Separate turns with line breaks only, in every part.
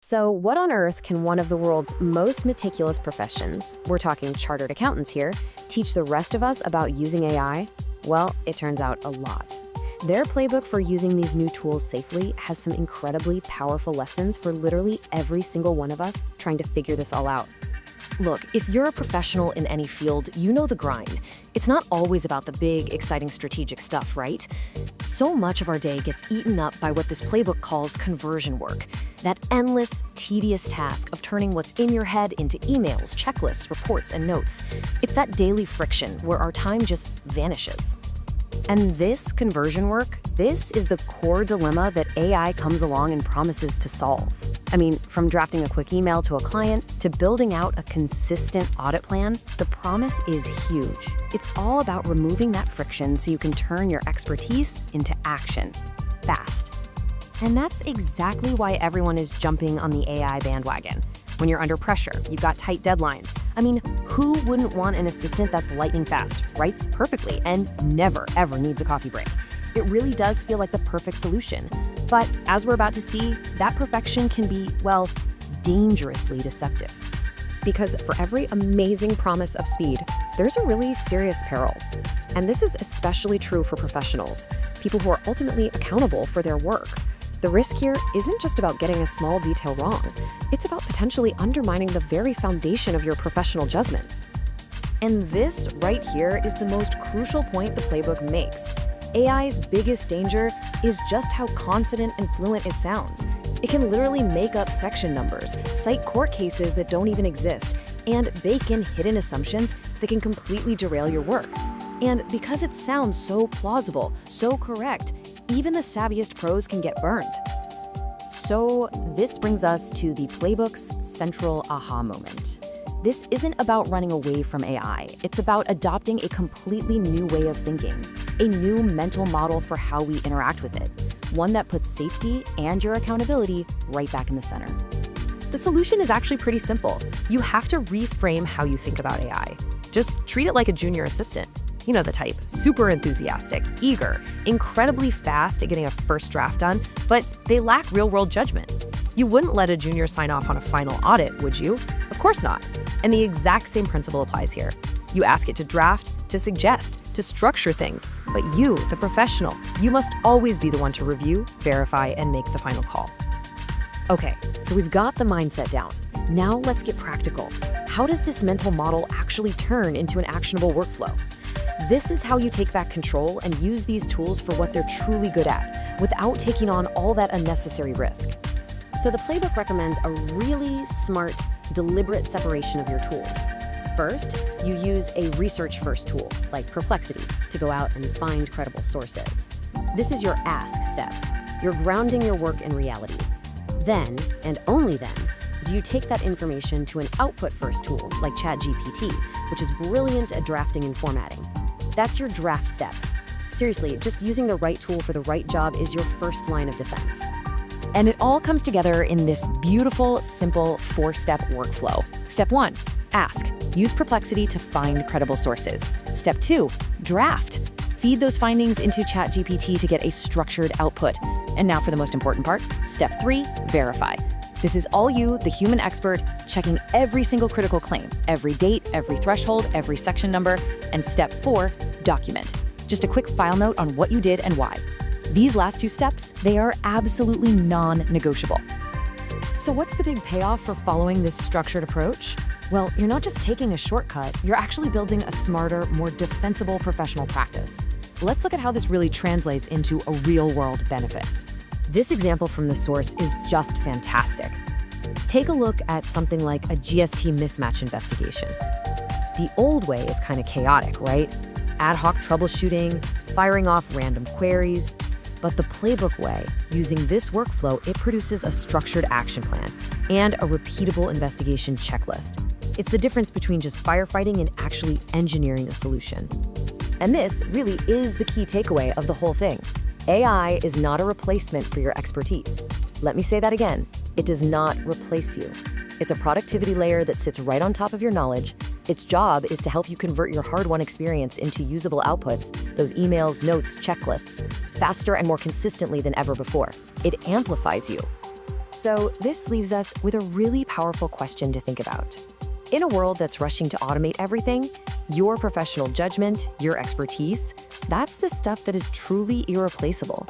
So, what on earth can one of the world's most meticulous professions, we're talking chartered accountants here, teach the rest of us about using AI? Well, it turns out a lot. Their playbook for using these new tools safely has some incredibly powerful lessons for literally every single one of us trying to figure this all out.
Look, if you're a professional in any field, you know the grind. It's not always about the big, exciting strategic stuff, right? So much of our day gets eaten up by what this playbook calls conversion work. That endless, tedious task of turning what's in your head into emails, checklists, reports, and notes. It's that daily friction where our time just vanishes. And this conversion work, this is the core dilemma that AI comes along and promises to solve. I mean, from drafting a quick email to a client to building out a consistent audit plan, the promise is huge. It's all about removing that friction so you can turn your expertise into action fast. And that's exactly why everyone is jumping on the AI bandwagon. When you're under pressure, you've got tight deadlines. I mean, who wouldn't want an assistant that's lightning fast, writes perfectly, and never, ever needs a coffee break? It really does feel like the perfect solution. But as we're about to see, that perfection can be, well, dangerously deceptive.
Because for every amazing promise of speed, there's a really serious peril. And this is especially true for professionals, people who are ultimately accountable for their work. The risk here isn't just about getting a small detail wrong. It's about potentially undermining the very foundation of your professional judgment.
And this right here is the most crucial point the playbook makes. AI's biggest danger is just how confident and fluent it sounds. It can literally make up section numbers, cite court cases that don't even exist, and bake in hidden assumptions that can completely derail your work. And because it sounds so plausible, so correct, even the savviest pros can get burned. So this brings us to the playbook's central aha moment. This isn't about running away from AI. It's about adopting a completely new way of thinking, a new mental model for how we interact with it, one that puts safety and your accountability right back in the center.
The solution is actually pretty simple. You have to reframe how you think about AI. Just treat it like a junior assistant. You know the type, super enthusiastic, eager, incredibly fast at getting a first draft done, but they lack real-world judgment. You wouldn't let a junior sign off on a final audit, would you? Of course not. And the exact same principle applies here. You ask it to draft, to suggest, to structure things, but you, the professional, you must always be the one to review, verify, and make the final call.
Okay, so we've got the mindset down. Now let's get practical. How does this mental model actually turn into an actionable workflow? This is how you take back control and use these tools for what they're truly good at, without taking on all that unnecessary risk. So the playbook recommends a really smart, deliberate separation of your tools. First, you use a research-first tool, like Perplexity, to go out and find credible sources. This is your ask step. You're grounding your work in reality. Then, and only then, do you take that information to an output-first tool, like ChatGPT, which is brilliant at drafting and formatting. That's your draft step. Seriously, just using the right tool for the right job is your first line of defense.
And it all comes together in this beautiful, simple 4-step workflow. Step 1, ask. Use Perplexity to find credible sources. Step 2, draft. Feed those findings into ChatGPT to get a structured output. And now for the most important part, Step 3, verify. This is all you, the human expert, checking every single critical claim, every date, every threshold, every section number. And Step 4, document. Just a quick file note on what you did and why. These last 2 steps, they are absolutely non-negotiable.
So what's the big payoff for following this structured approach? Well, you're not just taking a shortcut, you're actually building a smarter, more defensible professional practice. Let's look at how this really translates into a real-world benefit. This example from the source is just fantastic. Take a look at something like a GST mismatch investigation. The old way is kind of chaotic, right? Ad hoc troubleshooting, firing off random queries. But the playbook way, using this workflow, it produces a structured action plan and a repeatable investigation checklist. It's the difference between just firefighting and actually engineering a solution. And this really is the key takeaway of the whole thing. AI is not a replacement for your expertise. Let me say that again. It does not replace you. It's a productivity layer that sits right on top of your knowledge. Its job is to help you convert your hard-won experience into usable outputs, those emails, notes, checklists, faster and more consistently than ever before. It amplifies you.
So this leaves us with a really powerful question to think about. In a world that's rushing to automate everything, your professional judgment, your expertise, that's the stuff that is truly irreplaceable.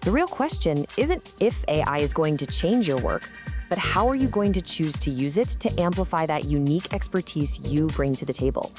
The real question isn't if AI is going to change your work, but how are you going to choose to use it to amplify that unique expertise you bring to the table?